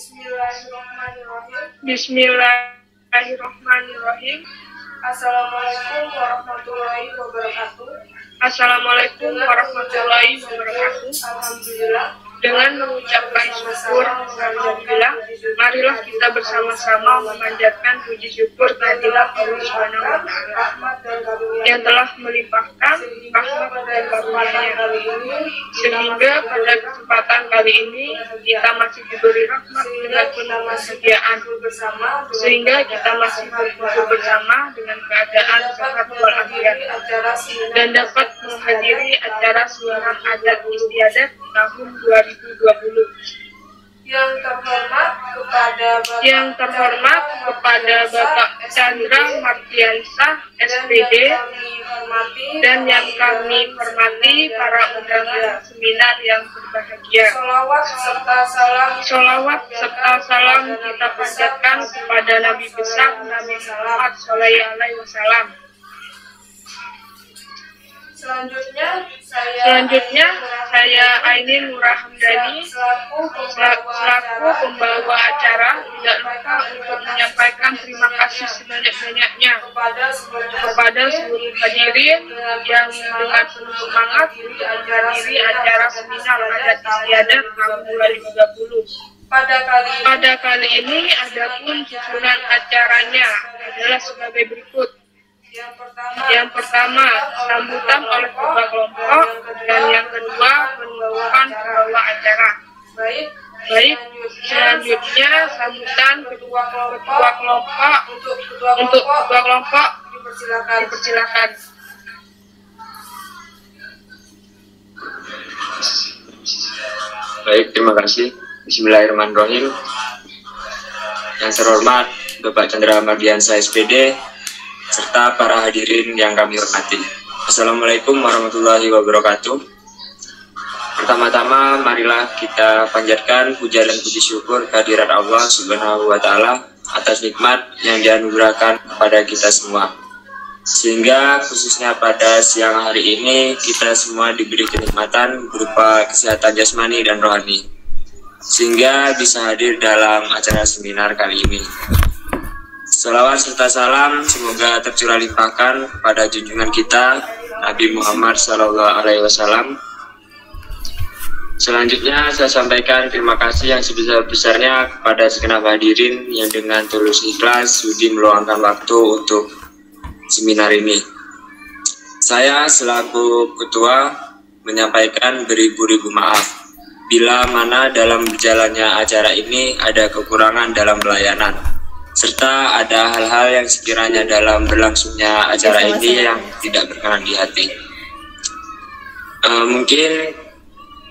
Bismillahirrahmanirrahim. Assalamualaikum warahmatullahi wabarakatuh. Assalamualaikum warahmatullahi wabarakatuh. Alhamdulillah. Dengan mengucapkan syukur alhamdulillah, marilah kita bersama-sama memanjatkan puji syukur kehadirat Allah Subhanahu wa Ta'ala yang telah melimpahkan rahmat dan karunia-Nya, sehingga pada kesempatan kali ini kita masih diberi rahmat dengan penuh kesediaan, sehingga kita masih berkumpul bersama dengan keadaan sehat walafiat dan dapat menghadiri acara seminar adat istiadat tahun 2020. Yang terhormat kepada Bapak Chandra Mardiansah SPD, dan yang kami hormati para undangan seminar yang berbahagia. Sholawat serta salam kita panjatkan kepada Nabi besar Nabi Muhammad SAW. Selanjutnya, saya Ainin Nurah Hamdani selaku pembawa acara tidak lupa untuk menyampaikan terima kasih sebanyak-banyaknya kepada seluruh hadirin yang dengan penuh semangat untuk menghadiri acara seminar adat istiadat tahun 2020. Pada kali ini, adapun susunan acaranya adalah sebagai berikut. Yang pertama, sambutan oleh ketua kelompok, dan yang kedua, penutupan pembawa acara. Baik, selanjutnya sambutan ketua kelompok untuk ketua kelompok dipersilakan. Baik, terima kasih. Bismillahirrahmanirrahim. Yang terhormat Bapak Chandra Mardiansah SPD serta para hadirin yang kami hormati. Assalamualaikum warahmatullahi wabarakatuh. Pertama-tama, marilah kita panjatkan puja dan puji syukur kehadirat Allah Subhanahu wa Ta'ala atas nikmat yang dianugerahkan kepada kita semua. Sehingga khususnya pada siang hari ini kita semua diberi kenikmatan berupa kesehatan jasmani dan rohani, sehingga bisa hadir dalam acara seminar kali ini. Salawat serta salam semoga tercurah limpahkan kepada junjungan kita Nabi Muhammad SAW. Selanjutnya saya sampaikan terima kasih yang sebesar-besarnya kepada segenap hadirin yang dengan tulus ikhlas sudi meluangkan waktu untuk seminar ini. Saya selaku ketua menyampaikan beribu-ribu maaf bila mana dalam berjalannya acara ini ada kekurangan dalam pelayanan, serta ada hal-hal yang sekiranya dalam berlangsungnya acara ini yang tidak berkenan di hati. Mungkin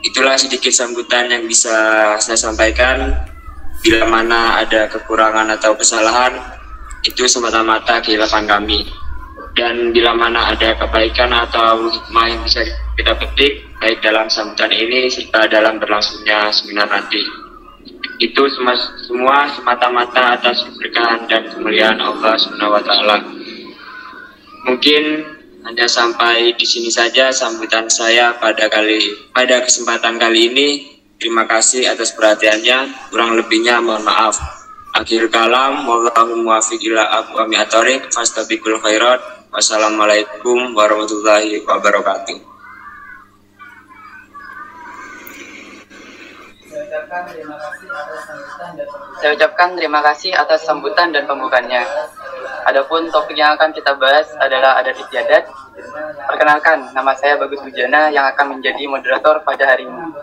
itulah sedikit sambutan yang bisa saya sampaikan. Bila mana ada kekurangan atau kesalahan, itu semata-mata kehilapan kami. Dan bila mana ada kebaikan atau hikmah yang bisa kita petik, baik dalam sambutan ini serta dalam berlangsungnya seminar nanti, itu semua semata-mata atas keberkahan dan kemuliaan Allah Subhanahu wa Ta'ala. Mungkin hanya sampai di sini saja sambutan saya pada kesempatan kali ini. Terima kasih atas perhatiannya. Kurang lebihnya mohon maaf. Akhir kalam, wallahu muwaffiq ila aqwamit thoriq, fastabiqul khairat. Wassalamualaikum warahmatullahi wabarakatuh. Saya ucapkan terima kasih atas sambutan dan pembukaannya. Adapun topik yang akan kita bahas adalah adat istiadat. Perkenalkan, nama saya Bagus Bujana yang akan menjadi moderator pada hari ini.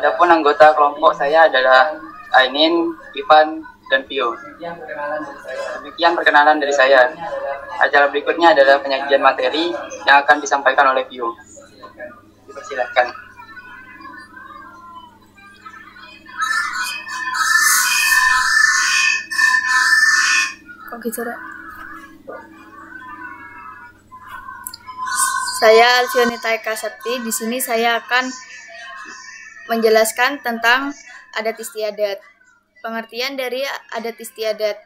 Adapun anggota kelompok saya adalah Ainin, Ivan, dan Pio. Demikian perkenalan dari saya. Acara berikutnya adalah penyajian materi yang akan disampaikan oleh Pio. Dipersilakan. Saya Alsionita Eka Septi. Di sini saya akan menjelaskan tentang adat istiadat. Pengertian dari adat istiadat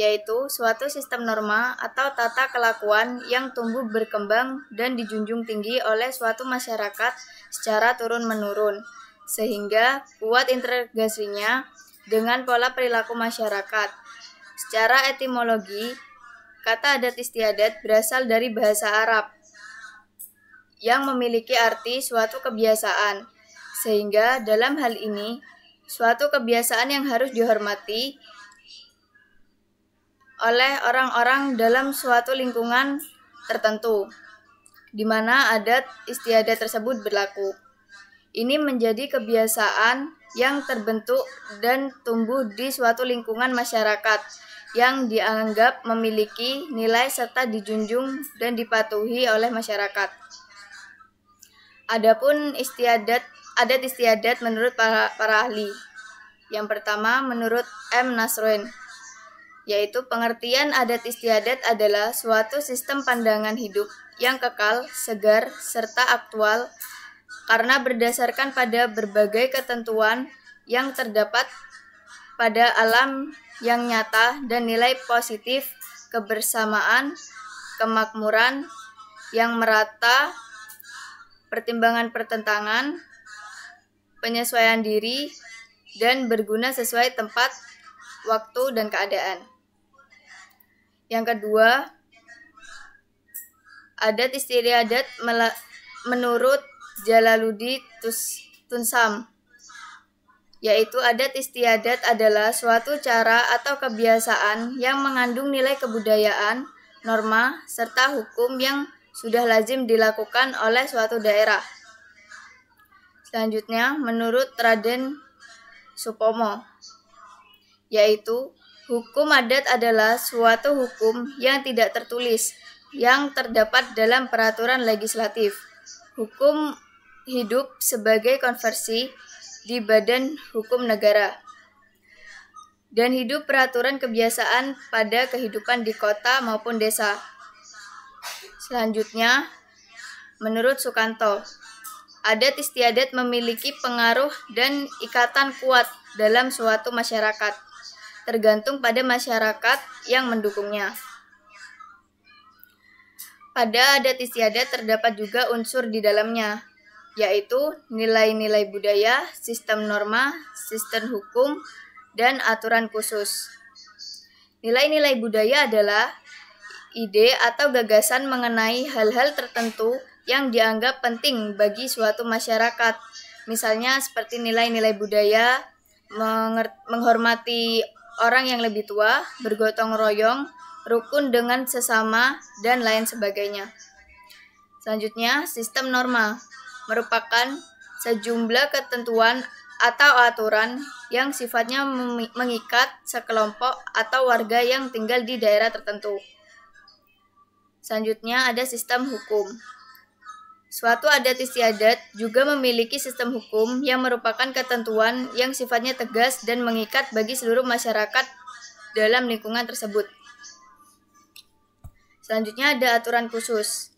yaitu suatu sistem norma atau tata kelakuan yang tumbuh berkembang dan dijunjung tinggi oleh suatu masyarakat secara turun-menurun, sehingga kuat integrasinya dengan pola perilaku masyarakat. Secara etimologi, kata adat istiadat berasal dari bahasa Arab yang memiliki arti suatu kebiasaan, sehingga dalam hal ini, suatu kebiasaan yang harus dihormati oleh orang-orang dalam suatu lingkungan tertentu, di mana adat istiadat tersebut berlaku. Ini menjadi kebiasaan yang terbentuk dan tumbuh di suatu lingkungan masyarakat yang dianggap memiliki nilai serta dijunjung dan dipatuhi oleh masyarakat. Adapun adat istiadat menurut para ahli. Yang pertama menurut M. Nasroen, yaitu pengertian adat istiadat adalah suatu sistem pandangan hidup yang kekal, segar, serta aktual karena berdasarkan pada berbagai ketentuan yang terdapat pada alam yang nyata dan nilai positif kebersamaan, kemakmuran yang merata, pertimbangan pertentangan, penyesuaian diri, dan berguna sesuai tempat, waktu, dan keadaan. Yang kedua, adat istiadat menurut Jalaluddin Tunsam, yaitu adat istiadat adalah suatu cara atau kebiasaan yang mengandung nilai kebudayaan, norma, serta hukum yang sudah lazim dilakukan oleh suatu daerah. Selanjutnya, menurut Raden Supomo, yaitu hukum adat adalah suatu hukum yang tidak tertulis yang terdapat dalam peraturan legislatif. Hukum hidup sebagai konversi di badan hukum negara dan hidup peraturan kebiasaan pada kehidupan di kota maupun desa. Selanjutnya, menurut Sukanto, adat istiadat memiliki pengaruh dan ikatan kuat dalam suatu masyarakat, tergantung pada masyarakat yang mendukungnya. Pada adat istiadat terdapat juga unsur di dalamnya, yaitu nilai-nilai budaya, sistem norma, sistem hukum, dan aturan khusus. Nilai-nilai budaya adalah ide atau gagasan mengenai hal-hal tertentu yang dianggap penting bagi suatu masyarakat. Misalnya seperti nilai-nilai budaya, menghormati orang yang lebih tua, bergotong royong, rukun dengan sesama, dan lain sebagainya. Selanjutnya, sistem norma merupakan sejumlah ketentuan atau aturan yang sifatnya mengikat sekelompok atau warga yang tinggal di daerah tertentu. Selanjutnya ada sistem hukum. Suatu adat istiadat juga memiliki sistem hukum yang merupakan ketentuan yang sifatnya tegas dan mengikat bagi seluruh masyarakat dalam lingkungan tersebut. Selanjutnya ada aturan khusus.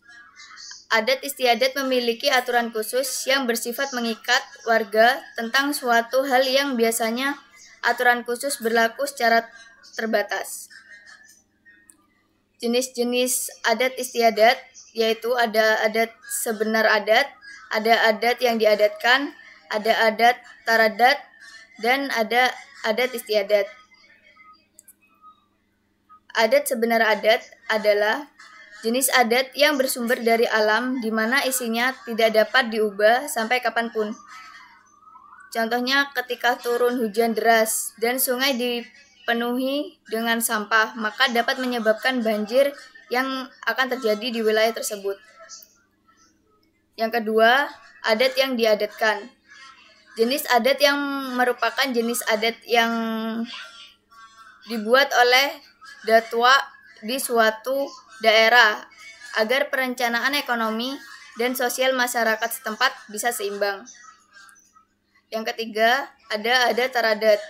Adat istiadat memiliki aturan khusus yang bersifat mengikat warga tentang suatu hal yang biasanya aturan khusus berlaku secara terbatas. Jenis-jenis adat istiadat yaitu ada adat sebenar adat, ada adat yang diadatkan, ada adat taradat, dan ada adat istiadat. Adat sebenar adat adalah jenis adat yang bersumber dari alam di mana isinya tidak dapat diubah sampai kapanpun. Contohnya ketika turun hujan deras dan sungai dipenuhi dengan sampah, maka dapat menyebabkan banjir yang akan terjadi di wilayah tersebut. Yang kedua, adat yang diadatkan. Jenis adat yang merupakan jenis adat yang dibuat oleh datwa di suatu daerah agar perencanaan ekonomi dan sosial masyarakat setempat bisa seimbang. Yang ketiga, ada adat taradat,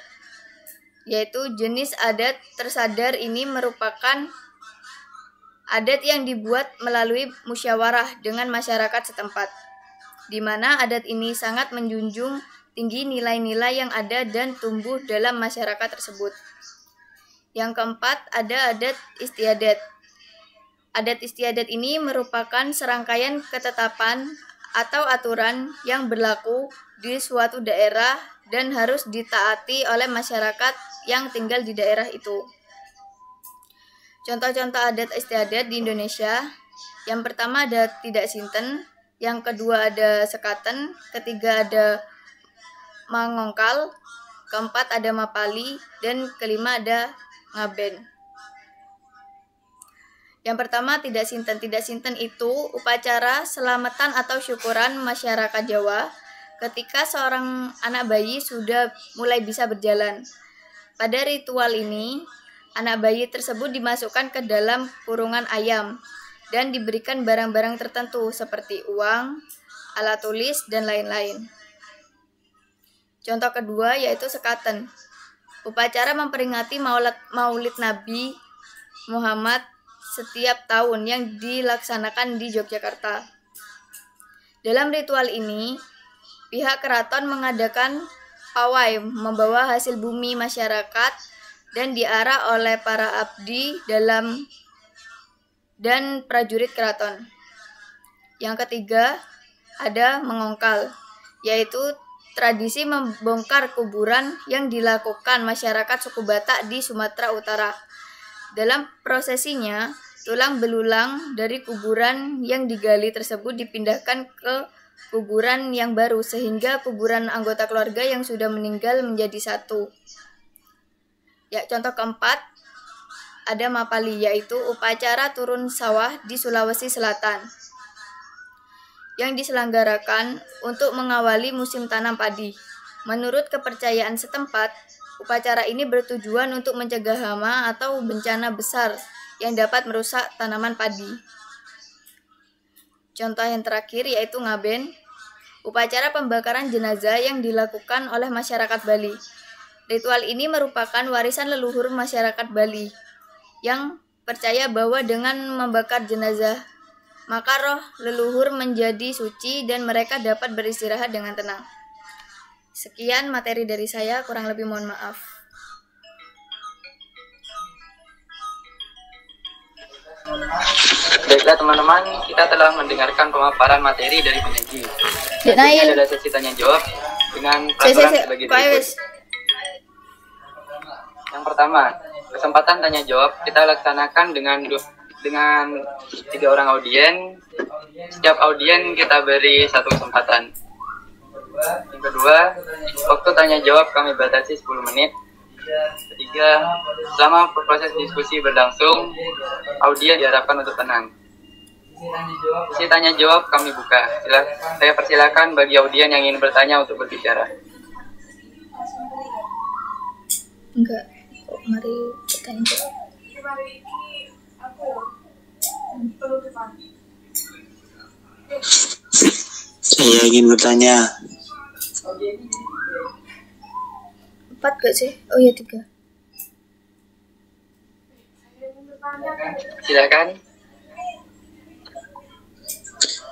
yaitu jenis adat tersadar. Ini merupakan adat yang dibuat melalui musyawarah dengan masyarakat setempat, di mana adat ini sangat menjunjung tinggi nilai-nilai yang ada dan tumbuh dalam masyarakat tersebut. Yang keempat, ada adat istiadat. Adat istiadat ini merupakan serangkaian ketetapan atau aturan yang berlaku di suatu daerah dan harus ditaati oleh masyarakat yang tinggal di daerah itu. Contoh-contoh adat istiadat di Indonesia, yang pertama ada tidak sinten, yang kedua ada sekaten, ketiga ada mangongkal, keempat ada mapali, dan kelima ada ngaben. Yang pertama tidak sinten. Tidak sinten itu upacara selamatan atau syukuran masyarakat Jawa ketika seorang anak bayi sudah mulai bisa berjalan. Pada ritual ini, anak bayi tersebut dimasukkan ke dalam kurungan ayam dan diberikan barang-barang tertentu seperti uang, alat tulis, dan lain-lain. Contoh kedua yaitu sekaten. Upacara memperingati Maulid Nabi Muhammad setiap tahun yang dilaksanakan di Yogyakarta. Dalam ritual ini, pihak keraton mengadakan pawai membawa hasil bumi masyarakat dan diarah oleh para abdi dalam dan prajurit keraton. Yang ketiga, ada mengongkal, yaitu tradisi membongkar kuburan yang dilakukan masyarakat suku Batak di Sumatera Utara. Dalam prosesinya, tulang belulang dari kuburan yang digali tersebut dipindahkan ke kuburan yang baru sehingga kuburan anggota keluarga yang sudah meninggal menjadi satu. Ya, contoh keempat ada mapali, yaitu upacara turun sawah di Sulawesi Selatan yang diselenggarakan untuk mengawali musim tanam padi. Menurut kepercayaan setempat, upacara ini bertujuan untuk mencegah hama atau bencana besar yang dapat merusak tanaman padi. Contoh yang terakhir yaitu ngaben, upacara pembakaran jenazah yang dilakukan oleh masyarakat Bali. Ritual ini merupakan warisan leluhur masyarakat Bali yang percaya bahwa dengan membakar jenazah, maka roh leluhur menjadi suci dan mereka dapat beristirahat dengan tenang. Sekian materi dari saya, kurang lebih mohon maaf. Baiklah teman-teman, kita telah mendengarkan pemaparan materi dari penyaji. Ini adalah sesi tanya jawab dengan peraturan sebagai berikut. Yang pertama, kesempatan tanya jawab kita laksanakan dengan 3 orang audien. Setiap audien kita beri 1 kesempatan. Yang kedua, waktu tanya jawab kami batasi 10 menit. Ketiga, selama proses diskusi berlangsung, audien diharapkan untuk tenang. Sesi tanya jawab kami buka. Saya persilakan bagi audien yang ingin bertanya untuk berbicara. Enggak, kok mari bertanya jawab. Saya ingin bertanya. 4 gak sih? Oh ya 3. Silakan.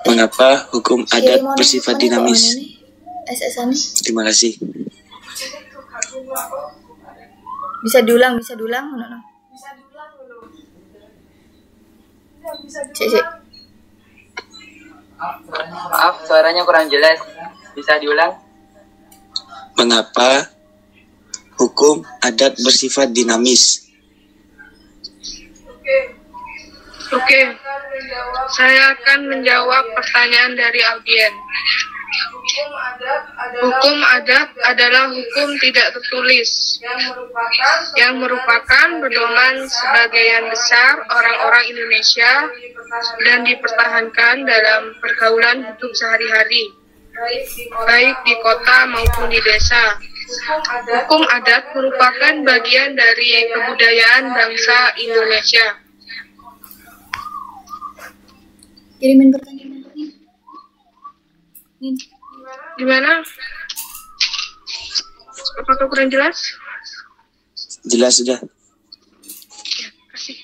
Mengapa hukum adat bersifat dinamis? SS-an. Terima kasih. Bisa diulang? No. Cek. Maaf, suaranya kurang jelas. Bisa diulang? Mengapa hukum adat bersifat dinamis? Oke, saya akan menjawab pertanyaan dari audien. Hukum adat adalah hukum tidak tertulis yang merupakan pedoman sebagian besar orang-orang Indonesia dan dipertahankan dalam pergaulan hidup sehari-hari, baik di kota maupun di desa. Hukum adat merupakan bagian dari kebudayaan bangsa Indonesia. Kirimin pertanyaan ini. Gimana? Apakah kurang jelas? Jelas sudah. Ya, kasih.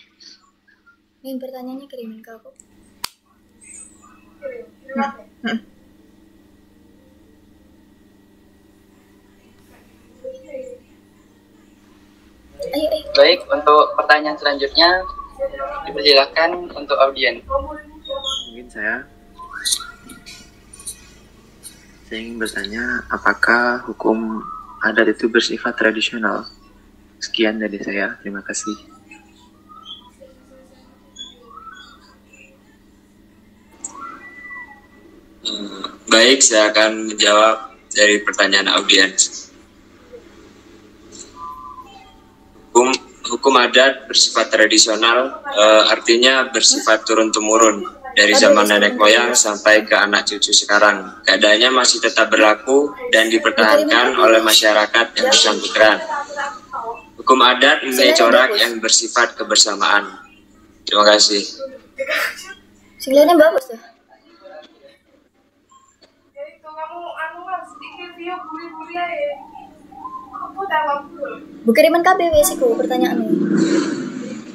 Ini pertanyaannya kirimin ke aku. Ayo. Baik, untuk pertanyaan selanjutnya dipersilakan untuk audien. Mungkin saya ingin bertanya, apakah hukum adat itu bersifat tradisional. Sekian dari saya, terima kasih. Baik, saya akan menjawab dari pertanyaan audiens. Hukum adat bersifat tradisional, artinya bersifat turun-temurun dari zaman nenek moyang sampai ke anak cucu sekarang. Keadaannya masih tetap berlaku dan dipertahankan oleh masyarakat yang bersangkutan. Hukum adat mempunyai corak yang bersifat kebersamaan. Terima kasih. Singlenya bagus tuh. Bu kiriman KB wesiku pertanyaannya.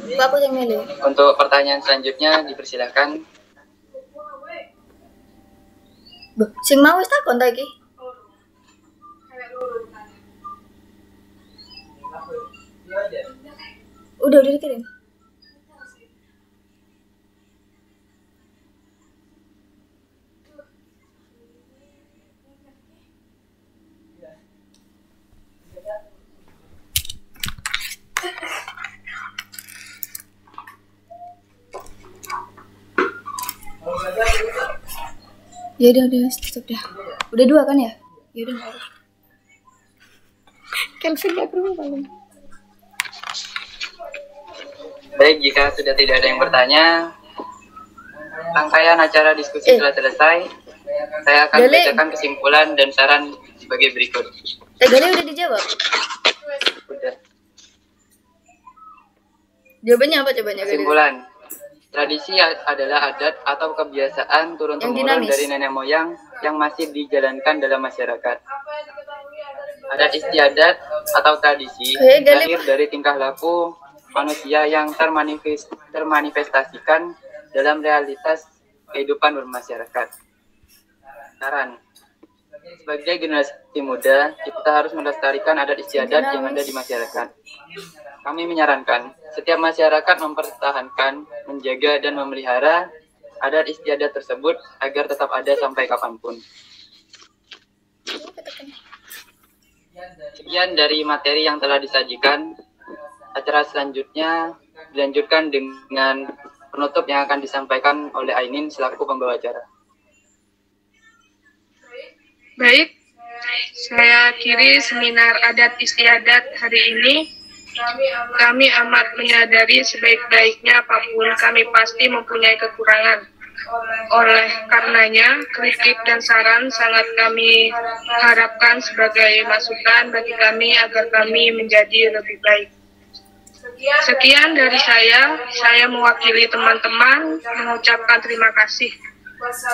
Bu aku yang milih. Untuk pertanyaan selanjutnya dipersilahkan. Bu, sing mau wis takon ta iki? Udah dikirim. Ya udah stop dah. Udah 2 kan ya? Ya udah. Kelvin gak perlu paling. Baik, jika sudah tidak ada yang bertanya, rangkaian acara diskusi telah selesai. Saya akan bacakan kesimpulan dan saran sebagai berikut. Gali udah dijawab. Udah. Jawabannya apa cobanya? Kesimpulan. Tradisi adalah adat atau kebiasaan turun-temurun dari nenek moyang yang masih dijalankan dalam masyarakat. Adat istiadat atau tradisi lahir dari tingkah laku manusia yang termanifestasikan dalam realitas kehidupan bermasyarakat. Saran. Sebagai generasi muda, kita harus melestarikan adat istiadat yang ada di masyarakat. Kami menyarankan setiap masyarakat mempertahankan, menjaga, dan memelihara adat istiadat tersebut agar tetap ada sampai kapanpun. Sekian dari materi yang telah disajikan. Acara selanjutnya dilanjutkan dengan penutup yang akan disampaikan oleh Ainin selaku pembawa acara. Baik, saya akhiri seminar adat istiadat hari ini. Kami amat menyadari sebaik-baiknya apapun kami pasti mempunyai kekurangan. Oleh karenanya, kritik dan saran sangat kami harapkan sebagai masukan bagi kami agar kami menjadi lebih baik. Sekian dari saya mewakili teman-teman mengucapkan terima kasih.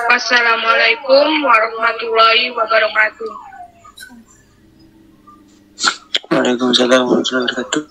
Wassalamualaikum warahmatullahi wabarakatuh. Waalaikumsalam warahmatullahi wabarakatuh.